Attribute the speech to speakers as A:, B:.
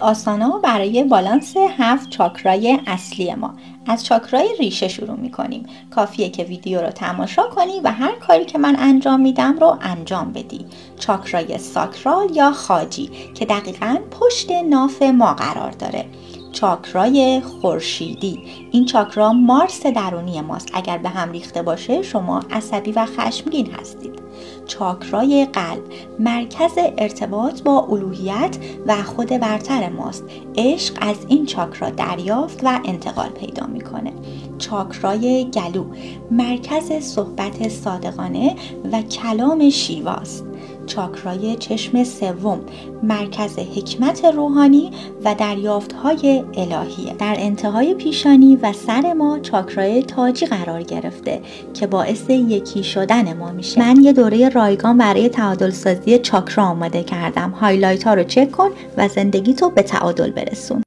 A: آسانا برای بالانس 7 چاکرای اصلی ما. از چاکرای ریشه شروع میکنیم. کافیه که ویدیو رو تماشا کنی و هر کاری که من انجام میدم رو انجام بدی. چاکرای ساکرال یا خاجی که دقیقاً پشت ناف ما قرار داره. چاکرای خورشیدی، این چاکرا مارس درونی ماست. اگر به هم ریخته باشه شما عصبی و خشمگین هستید. چاکرای قلب، مرکز ارتباط با الوهیت و خود برتر ماست. عشق از این چاکرا دریافت و انتقال پیدا میکنه. چاکرای گلو، مرکز صحبت صادقانه و کلام شیواست. چاکرای چشم سوم، مرکز حکمت روحانی و دریافت‌های الهیه. در انتهای پیشانی و سر ما چاکرای تاجی قرار گرفته که باعث یکی شدن ما میشه. من یه دوره رایگان برای تعادل سازی چاکرا آماده کردم. هایلایت ها رو چک کن و زندگی تو به تعادل برسون.